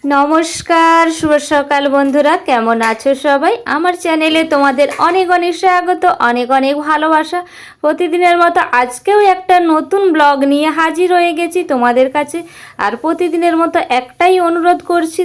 নমস্কার, শুভ সকাল বন্ধুরা, কেমন আছো সবাই? আমার চ্যানেলে তোমাদের অনেক অনেক স্বাগত, অনেক অনেক ভালোবাসা। প্রতিদিনের মতো আজকেও একটা নতুন ব্লগ নিয়ে হাজির হয়ে গেছি তোমাদের কাছে। আর প্রতিদিনের মতো একটাই অনুরোধ করছি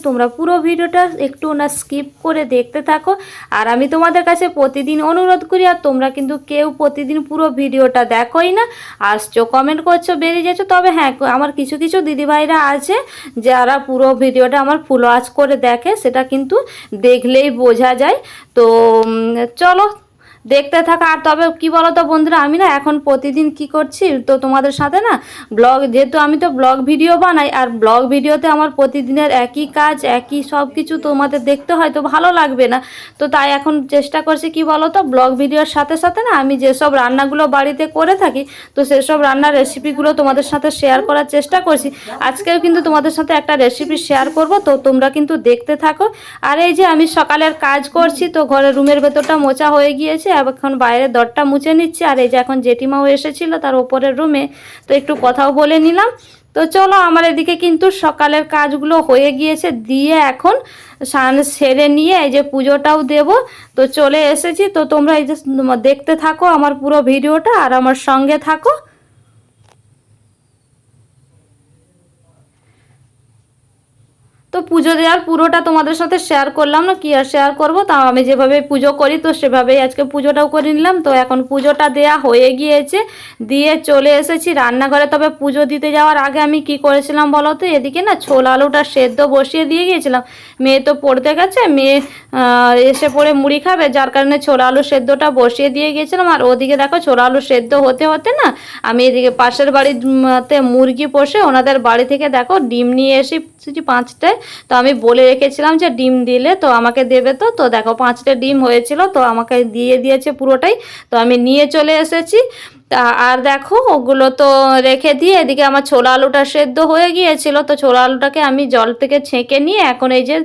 তোমরা পুরো ভিডিওটা একটু না স্কিপ করে দেখতে থাকো। আর আমি তোমাদের কাছে প্রতিদিন অনুরোধ করি, আর তোমরা কিন্তু কেউ প্রতিদিন পুরো ভিডিওটা দেখোই না, আসছো কমেন্ট করছো বেরিয়ে যাচ্ছ। তবে হ্যাঁ, আমার কিছু কিছু দিদিভাইরা আছে যারা পুরো ভিডিওটা আমার ফুল ওয়াচ করে দেখে, সেটা কিন্তু দেখলেই বোঝা যায়। তো চলো দেখতে থাকা। আর তবে কি বলো তো বন্ধুরা, আমি না এখন প্রতিদিন কি করছি, তো তোমাদের সাথে না ব্লগ, যেহেতু আমি তো ব্লগ ভিডিও বানাই, আর ব্লগ ভিডিওতে আমার প্রতিদিনের একই কাজ একই সব কিছু তোমাদের দেখতে হয়, তো ভালো লাগবে না। তো তাই এখন চেষ্টা করছি কি বলো তো, ব্লগ ভিডিওর সাথে সাথে না আমি যেসব রান্নাগুলো বাড়িতে করে থাকি, তো সেসব রান্নার রেসিপিগুলো তোমাদের সাথে শেয়ার করার চেষ্টা করছি। আজকেও কিন্তু তোমাদের সাথে একটা রেসিপি শেয়ার করব, তো তোমরা কিন্তু দেখতে থাকো। আর এই যে আমি সকালের কাজ করছি, তো ঘরের রুমের ভেতরটা মোছা হয়ে গিয়েছে, এখন বাইরের দরটা মুছে নিচ্ছি। আর এই যে এখন জেঠিমাও এসেছিল তার ওপরের রুমে, তো একটু কথাও বলে নিলাম। তো চলো, আমার এদিকে কিন্তু সকালের কাজগুলো হয়ে গিয়েছে, দিয়ে এখন স্নান সেরে নিয়ে এই যে পুজোটাও দেব, তো চলে এসেছি। তো তোমরা এই যে দেখতে থাকো আমার পুরো ভিডিওটা, আর আমার সঙ্গে থাকো। তো পুজো দেওয়ার পুরোটা তোমাদের সাথে শেয়ার করলাম না, কি আর শেয়ার করবো, তাও আমি যেভাবে পুজো করি তো সেভাবেই আজকে পুজোটাও করে নিলাম। তো এখন পুজোটা দেয়া হয়ে গিয়েছে, দিয়ে চলে এসেছি রান্নাঘরে। তবে পুজো দিতে যাওয়ার আগে আমি কি করেছিলাম বলো তো, এদিকে না ছোলা আলুটা সেদ্ধ বসিয়ে দিয়ে গিয়েছিলাম। মেয়ে তো পড়তে গেছে, মেয়ে এসে পড়ে মুড়ি খাবে, যার কারণে ছোলা আলু সেদ্ধটা বসিয়ে দিয়ে গিয়েছিলাম। আর ওদিকে দেখো ছোলা আলু সেদ্ধ হতে হতে না আমি এদিকে পাশের বাড়িতে মুরগি পোষে, ওনাদের বাড়ি থেকে দেখো ডিম নিয়ে এসেছি 5টায়। তো আমি বলে রেখেছিলাম যে ডিম দিলে তো আমাকে দেবে। তো তো দেখো 5টে ডিম হয়েছিল, তো আমাকে দিয়ে দিয়েছে পুরোটাই। তো আমি নিয়ে চলে এসেছি। আর দেখো ওগুলো তো রেখে দিয়ে এদিকে আমার ছোলা আলুটা সেদ্ধ হয়ে গিয়েছিল, তো ছোলা আলুটাকে আমি জল থেকে ছেঁকে নিয়ে এখন এই যে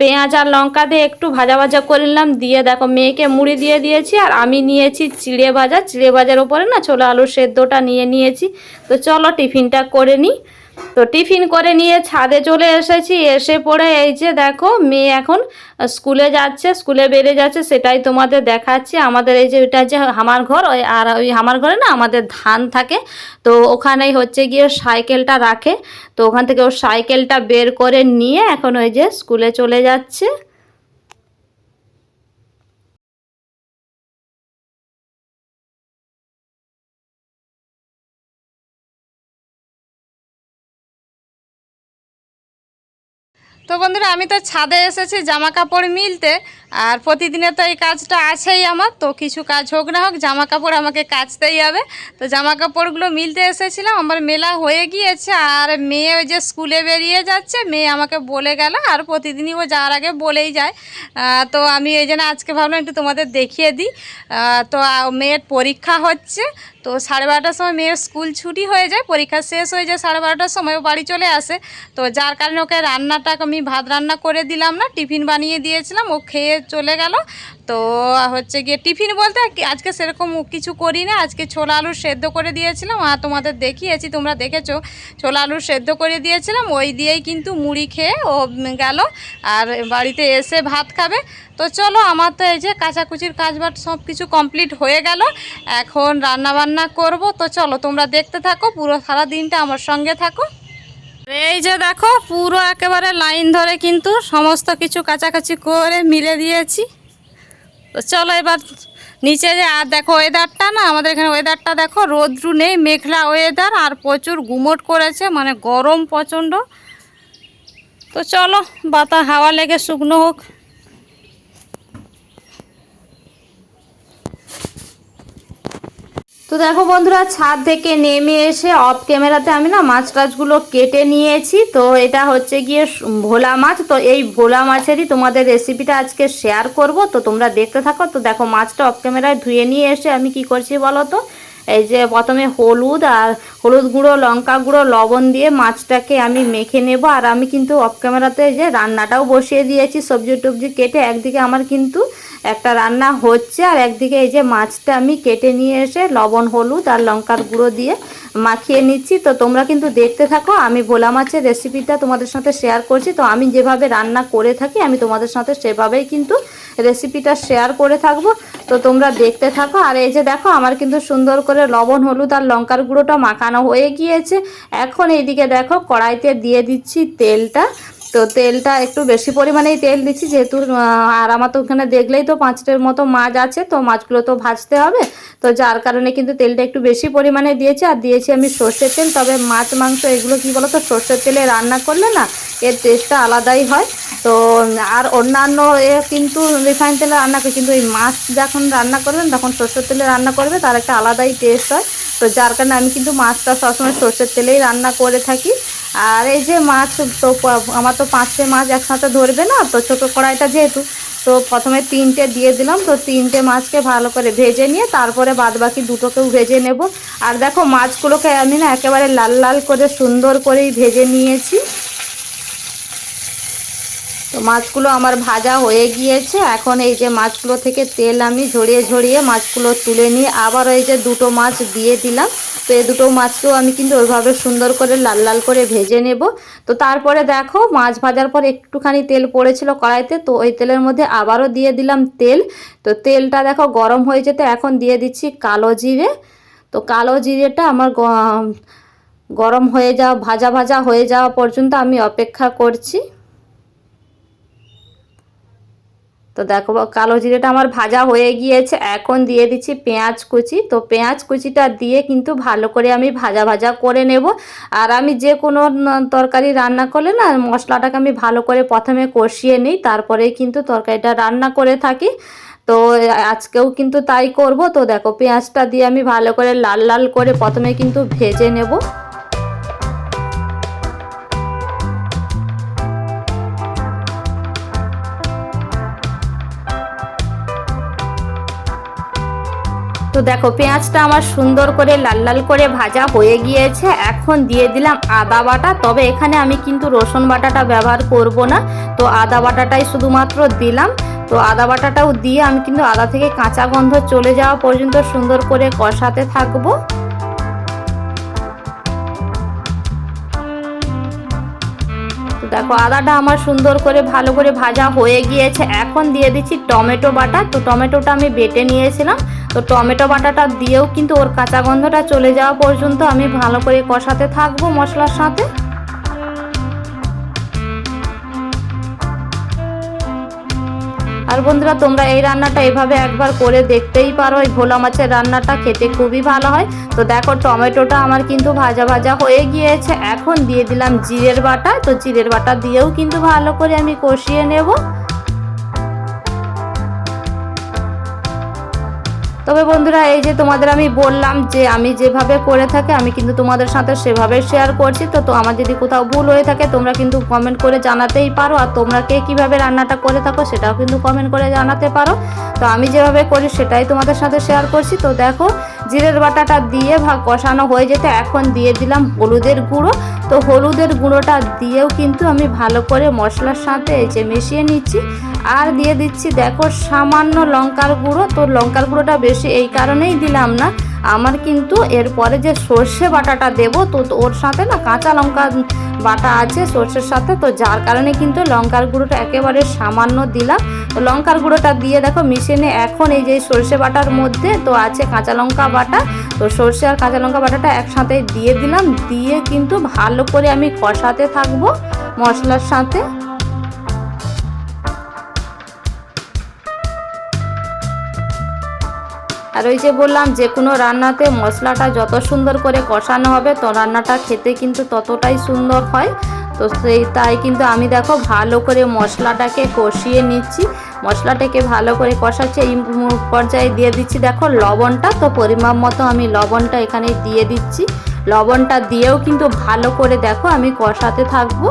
পেঁয়াজ আর লঙ্কা দিয়ে একটু ভাজা ভাজা করে নিলাম, দিয়ে দেখো মেয়েকে মুড়ি দিয়ে দিয়েছি। আর আমি নিয়েছি চিড়ে ভাজা, চিড়ে ভাজার ওপরে না ছোলা আলুর সেদ্ধটা নিয়ে নিয়েছি। তো চলো টিফিনটা করে নিই। তো টিফিন করে নিয়ে ছাদে চলে এসেছি, এসে পড়ে এই যে দেখো মেয়ে এখন স্কুলে যাচ্ছে, স্কুলে বেরিয়ে যাচ্ছে, সেটাই তোমাদের দেখাচ্ছি। আমাদের এই যে এটা যে হামার ঘর, আর ওই হামার ঘরে না আমাদের ধান থাকে, তো ওখানেই হচ্ছে গিয়ে সাইকেলটা রাখে। তো ওখান থেকে ও সাইকেলটা বের করে নিয়ে এখন ওই যে স্কুলে চলে যাচ্ছে। তো বন্ধুরা, আমি তো ছাদে এসেছি জামা কাপড় মিলতে। আর প্রতিদিনে তো এই কাজটা আছেই আমার, তো কিছু কাজ হোক না হোক জামা কাপড় আমাকে কাচতেই হবে। তো জামা কাপড়গুলো মিলতে এসেছিলাম, আমার মেলা হয়ে গিয়েছে। আর মেয়ে ওই যে স্কুলে বেরিয়ে যাচ্ছে, মেয়ে আমাকে বলে গেল, আর প্রতিদিনই ও যাওয়ার আগে বলেই যায়। তো আমি এই জন্য আজকে ভাবলাম একটু তোমাদের দেখিয়ে দিই। তো মেয়ের পরীক্ষা হচ্ছে, তো 12:30টার সময় মেয়ের স্কুল ছুটি হয়ে যায়, পরীক্ষা শেষ হয়ে যায় 12:30টার সময়, ও বাড়ি চলে আসে। তো যার কারণে ওকে রান্নাটা আমি ভাত রান্না করে দিলাম না, টিফিন বানিয়ে দিয়েছিলাম, ও খেয়ে চলে গেল। তো হচ্ছে গিয়ে টিফিন বলতে আজকে সেরকম কিছু করি না, আজকে ছোলা আলু সেদ্ধ করে দিয়েছিলাম, আর তোমাদের দেখিয়েছি, তোমরা দেখেছো, ছোলা আলু সেদ্ধ করে দিয়েছিলাম, ওই দিয়েই কিন্তু মুড়ি খেয়ে ও গেল। আর বাড়িতে এসে ভাত খাবে। তো চলো, আমার তো এই যে কাচাকুচির কাজবাজ সব কিছু কমপ্লিট হয়ে গেল, এখন রান্না বান্না করব। তো চলো তোমরা দেখতে থাকো, পুরো সারা দিনটা আমার সঙ্গে থাকো। এই যে দেখো পুরো একেবারে লাইন ধরে কিন্তু সমস্ত কিছু কাচাকাচি করে মিলে দিয়েছি। তো চলো এবার নিচে যে, আর দেখো ওয়েদারটা না আমাদের এখানে, ওয়েদারটা দেখো রোদ্রু নেই, মেঘলা ওয়েদার, আর প্রচুর গুমোট করেছে, মানে গরম প্রচণ্ড। তো চলো হাওয়া লেগে শুকনো হোক। তো দেখো বন্ধুরা, ছাদ থেকে নেমে এসে অফ ক্যামেরাতে আমি না মাছ টাছগুলো কেটে নিয়েছি। তো এটা হচ্ছে গিয়ে ভোলা মাছ, তো এই ভোলা মাছেরই তোমাদের রেসিপিটা আজকে শেয়ার করব, তো তোমরা দেখতে থাকো। তো দেখো মাছটা অফ ক্যামেরায় ধুয়ে নিয়ে এসে আমি কি করছি বলো তো, এই যে প্রথমে হলুদ গুঁড়ো, লঙ্কা গুঁড়ো, লবণ দিয়ে মাছটাকে আমি মেখে নেব। আর আমি কিন্তু অফ ক্যামেরাতে যে রান্নাটাও বসিয়ে দিয়েছি, সবজি টবজি কেটে। একদিকে আমার কিন্তু একটা রান্না হচ্ছে, আর একদিকে এই যে মাছটা আমি কেটে নিয়ে এসে লবণ হলুদ আর লঙ্কার গুঁড়ো দিয়ে মাখিয়ে নিচ্ছি। তো তোমরা কিন্তু দেখতে থাকো, আমি ভোলা মাছের রেসিপিটা তোমাদের সাথে শেয়ার করছি। তো আমি যেভাবে রান্না করে থাকি আমি তোমাদের সাথে সেভাবেই কিন্তু রেসিপিটা শেয়ার করে থাকবো। তো তোমরা দেখতে থাকো। আর এই যে দেখো আমার কিন্তু সুন্দর করে লবণ হলুদ আর লঙ্কার গুঁড়োটা মাখানো হয়ে গিয়েছে। এখন এইদিকে দেখো কড়াইতে দিয়ে দিচ্ছি তেলটা। তো তেলটা একটু বেশি পরিমাণেই তেল দিচ্ছি, যেহেতু আর আমার তো ওখানে দেখলেই তো 5টার মতো মাছ আছে, তো মাছগুলো তো ভাজতে হবে। তো যার কারণে কিন্তু তেলটা একটু বেশি পরিমাণে দিয়েছি। আর দিয়েছি আমি সর্ষের তেল। তবে মাছ মাংস এগুলো কী বলো তো, সর্ষের তেলে রান্না করলে না এর টেস্টটা আলাদাই হয়। তো আর অন্যান্য কিন্তু রিফাইন তেলে রান্না করে, কিন্তু এই মাছ যখন রান্না করবেন তখন সর্ষের তেলে রান্না করবে, তার একটা আলাদাই টেস্ট হয়। তো যার কারণে আমি কিন্তু মাছটা সবসময় সর্ষের তেলেই রান্না করে থাকি। আর এই যে মাছ তো আমার তো 5টে মাছ একসাথে ধরবে না, তো ছোটো কড়াইটা যেহেতু, তো প্রথমে 3টে দিয়ে দিলাম। তো 3টে মাছকে ভালো করে ভেজে নিয়ে তারপরে বাদবাকি 2টোকেও ভেজে নেব। আর দেখো মাছগুলোকে আমি না একেবারে লাল লাল করে সুন্দর করেই ভেজে নিয়েছি। তো মাছগুলো আমার ভাজা হয়ে গিয়েছে। এখন এই যে মাছগুলো থেকে তেল আমি ঝরিয়ে ঝরিয়ে মাছগুলো তুলে নিয়ে আবার এই যে 2টো মাছ দিয়ে দিলাম। তো এই 2টো মাছকেও আমি কিন্তু ওইভাবে সুন্দর করে লাল লাল করে ভেজে নেব। তো তারপরে দেখো মাছ ভাজার পর একটুখানি তেল পড়েছিল কড়াইতে, তো ওই তেলের মধ্যে আবারও দিয়ে দিলাম তেল। তো তেলটা দেখো গরম হয়ে যেতে এখন দিয়ে দিচ্ছি কালো জিরে। তো কালো জিরেটা আমার গরম হয়ে যাওয়া, ভাজা ভাজা হয়ে যাওয়া পর্যন্ত আমি অপেক্ষা করছি। তো দেখো কালো জিরেটা আমার ভাজা হয়ে গিয়েছে। এখন দিয়ে দিচ্ছি পেঁয়াজ কুচি। তো পেঁয়াজ কুচিটা দিয়ে কিন্তু ভালো করে আমি ভাজা ভাজা করে নেব। আর আমি যে কোনো তরকারি রান্না করলে না মশলাটাকে আমি ভালো করে প্রথমে কষিয়ে নিই, তারপরেই কিন্তু তরকারিটা রান্না করে থাকি। তো আজকেও কিন্তু তাই করব। তো দেখো পেঁয়াজটা দিয়ে আমি ভালো করে লাল লাল করে প্রথমে কিন্তু ভেজে নেব। তো দেখো পেঁয়াজটা আমার সুন্দর করে লাল লাল করে ভাজা হয়ে গিয়েছে। এখন দিয়ে দিলাম আদা বাটা। তবে এখানে আমি কিন্তু রসুন বাটাটা ব্যবহার করব না, তো আদা বাটাটাই শুধুমাত্র দিলাম। তো আদা বাটাটাও দিয়ে আমি কিন্তু আদা থেকে কাঁচা গন্ধ চলে যাওয়া পর্যন্ত সুন্দর করে কষাতে থাকবো। তো দেখো আদাটা আমার সুন্দর করে ভালো করে ভাজা হয়ে গিয়েছে। এখন দিয়ে দিচ্ছি টমেটো বাটা। তো টমেটোটা আমি বেটে নিয়েছিলাম। তো টমেটো বাটাটা দিয়েও কিন্তু ওর কাঁচা গন্ধটা চলে যাওয়া পর্যন্ত আমি ভালো করে কষাতে থাকবো মশলার সাথে। আর বন্ধুরা তোমরা এই রান্নাটা এভাবে একবার করে দেখতেই পারো। এই ভোলা মাছের রান্নাটা খেতে খুবই ভালো হয়। তো দেখো টমেটোটা আমার কিন্তু ভাজা ভাজা হয়ে গিয়েছে। এখন দিয়ে দিলাম জিরের বাটা। তো জিরের বাটা দিয়েও কিন্তু ভালো করে আমি কষিয়ে নেব। তবে বন্ধুরা এই যে তোমাদের আমি বললাম যে আমি যেভাবে করে থাকি আমি কিন্তু তোমাদের সাথে সেভাবে শেয়ার করছি। তো আমার যদি কোথাও ভুল হয়ে থাকে তোমরা কিন্তু কমেন্ট করে জানাতেই পারো। আর তোমরা কে কীভাবে রান্নাটা করে থাকো সেটাও কিন্তু কমেন্ট করে জানাতে পারো। তো আমি যেভাবে করি সেটাই তোমাদের সাথে শেয়ার করছি। তো দেখো জিরের বাটাটা দিয়ে কষানো হয়ে যেতে এখন দিয়ে দিলাম হলুদের গুঁড়ো। তো হলুদের গুঁড়োটা দিয়েও কিন্তু আমি ভালো করে মশলার সাথে এই যে মিশিয়ে নিচ্ছি। আর দিয়ে দিচ্ছি দেখো সামান্য লঙ্কার গুঁড়ো। তো লঙ্কার গুঁড়োটা বেশি এই কারণেই দিলাম না, আমার কিন্তু এরপরে যে সর্ষে বাটাটা দেবো তো ওর সাথে না কাঁচা লঙ্কা বাটা আছে সর্ষের সাথে, তো যার কারণে কিন্তু লঙ্কার গুঁড়োটা একেবারে সামান্য দিলাম। তো লঙ্কার গুঁড়োটা দিয়ে দেখো মিশিয়ে নিয়ে এখন এই যে সর্ষে বাটার মধ্যে তো আছে কাঁচা লঙ্কা বাটা। তো সর্ষে আর কাঁচা লঙ্কা বাটাটা একসাথে দিয়ে দিলাম, দিয়ে কিন্তু ভালো করে আমি কষাতে থাকবো মশলার সাথে। আর ওই যে বললাম যে কোনো রান্নাতে মশলাটা যত সুন্দর করে কষানো হবে তো রান্নাটা খেতে কিন্তু ততটাই সুন্দর হয়। তো তাই কিন্তু আমি দেখো ভালো করে মশলাটাকে কষিয়ে নিচ্ছি। মশলাটাকে ভালো করে কষাচ্ছি। এই পর্যায়ে দিয়ে দিচ্ছি দেখো লবণটা। তো পরিমাপ মতো আমি লবণটা এখানে দিয়ে দিচ্ছি। লবণটা দিয়েও কিন্তু ভালো করে দেখো আমি কষাতে থাকবো।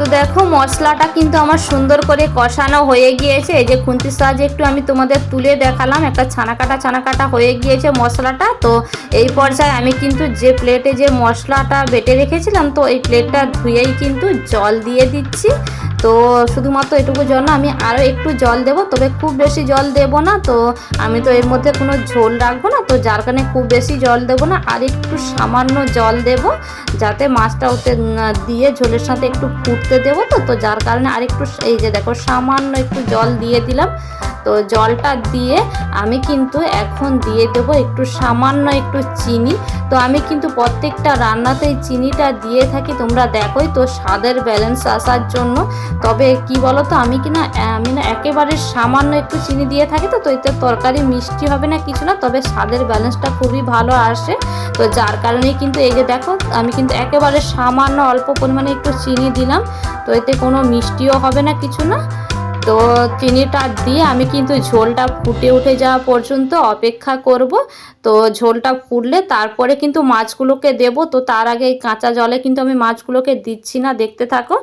তো দেখো মশলাটা কিন্তু আমার সুন্দর করে কষানো হয়ে গিয়েছে। এই যে খুন্তির সাহায্যে একটু আমি তোমাদের তুলে দেখালাম, একটা ছানা কাটা হয়ে গিয়েছে মশলাটা। তো এই পর্যায়ে আমি কিন্তু যে প্লেটে যে মশলাটা বেটে রেখেছিলাম, তো এই প্লেটটা ধুয়েই কিন্তু জল দিয়ে দিচ্ছি। তো শুধুমাত্র এটুকু জন্য আমি আরও একটু জল দেব, তবে খুব বেশি জল দেব না। তো আমি তো এর মধ্যে কোনো ঝোল রাখবো না, তো যার কারণে খুব বেশি জল দেব না, আর একটু সামান্য জল দেব, যাতে মাছটা ওতে দিয়ে ঝোলের সাথে একটু ফুটতে দেবো। তো যার কারণে আর একটু, এই যে দেখো সামান্য একটু জল দিয়ে দিলাম। তো জলটা দিয়ে আমি কিন্তু এখন দিয়ে দেবো একটু সামান্য একটু চিনি। তো আমি কিন্তু প্রত্যেকটা রান্নাতেই চিনিটা দিয়ে থাকি, তোমরা দেখোই তো, স্বাদের ব্যালেন্স আসার জন্য। তবে কি বলো তো, আমি না একেবারে সামান্য একটু চিনি দিয়ে থাকি। তো এতে তরকারি মিষ্টি হবে না কিছু না, তবে স্বাদের ব্যালেন্সটা খুবই ভালো আসে। তো যার কারণেই কিন্তু এই যে দেখো আমি কিন্তু একেবারে সামান্য অল্প পরিমাণে একটু চিনি দিলাম। তো এতে কোনো মিষ্টিও হবে না কিছু না। তো চিনিটা দিয়ে আমি কিন্তু ঝোলটা ফুটে উঠে যাওয়া পর্যন্ত অপেক্ষা করব। তো ঝোলটা ফুটলে তারপরে কিন্তু মাছগুলোকে দেব। তো তার আগে এই কাঁচা জলে কিন্তু আমি মাছগুলোকে দিচ্ছি না, দেখতে থাকো।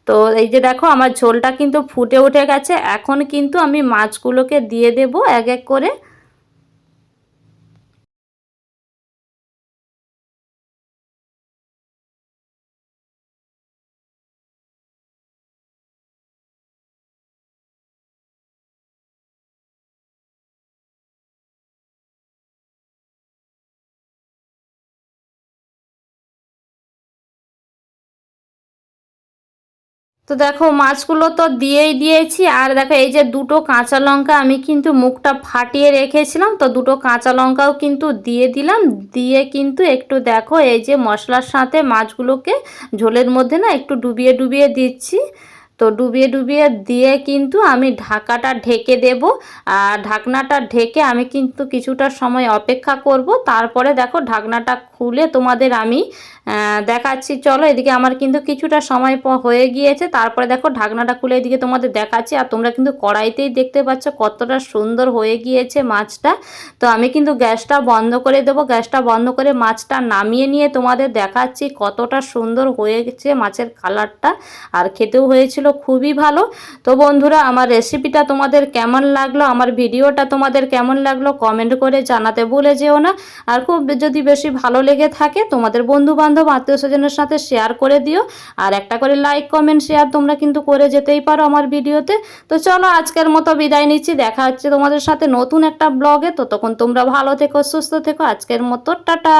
তো এই যে দেখো আমার ঝোলটা কিন্তু ফুটে উঠে গেছে, এখন কিন্তু আমি মাছগুলোকে দিয়ে দেব এক এক করে। তো দেখো মাছগুলো তো দিয়েই দিয়েছি, আর দেখো এই যে দুটো কাঁচা লঙ্কা আমি কিন্তু মুখটা ফাটিয়ে রেখেছিলাম, তো দুটো কাঁচা লঙ্কাও কিন্তু দিয়ে দিলাম। দিয়ে কিন্তু একটু দেখো এই যে মশলার সাথে মাছগুলোকে ঝোলের মধ্যে না একটু ডুবিয়ে ডুবিয়ে দিচ্ছি। তো ডুবিয়ে ডুবিয়ে দিয়ে কিন্তু আমি ঢাকাটা ঢেকে দেব। আর ঢাকনাটা ঢেকে আমি কিন্তু কিছুটা সময় অপেক্ষা করব। তারপরে দেখো ঢাকনাটা খুলে তোমাদের আমি দেখাচ্ছি। চলো, এদিকে আমার কিন্তু কিছুটা সময় হয়ে গিয়েছে। তারপরে দেখো ঢাকনাটা খুলে এদিকে তোমাদের দেখাচ্ছি, আর তোমরা কিন্তু কড়াইতেই দেখতে পাচ্ছ কতটা সুন্দর হয়ে গিয়েছে মাছটা। তো আমি কিন্তু গ্যাসটা বন্ধ করে দেবো। গ্যাসটা বন্ধ করে মাছটা নামিয়ে নিয়ে তোমাদের দেখাচ্ছি কতটা সুন্দর হয়েছে মাছের কালারটা, আর খেতেও হয়েছিল খুবই ভালো। তো বন্ধুরা, আমার রেসিপিটা তোমাদের কেমন লাগলো, আমার ভিডিওটা তোমাদের কেমন লাগলো কমেন্ট করে জানাতে ভুলে যেও না। আর খুব যদি বেশি ভালো লেগে থাকে তোমাদের বন্ধু বান্ধব আত্মীয় স্বজনের সাথে শেয়ার করে দিও। আর একটা করে লাইক কমেন্ট শেয়ার তোমরা কিন্তু করে যেতেই পারো আমার ভিডিওতে। তো চলো আজকের মতো বিদায় নিচ্ছি, দেখা হচ্ছে তোমাদের সাথে নতুন একটা ব্লগে। ততক্ষণ তোমরা ভালো থেকো, সুস্থ থেকো। আজকের মতো টাটা।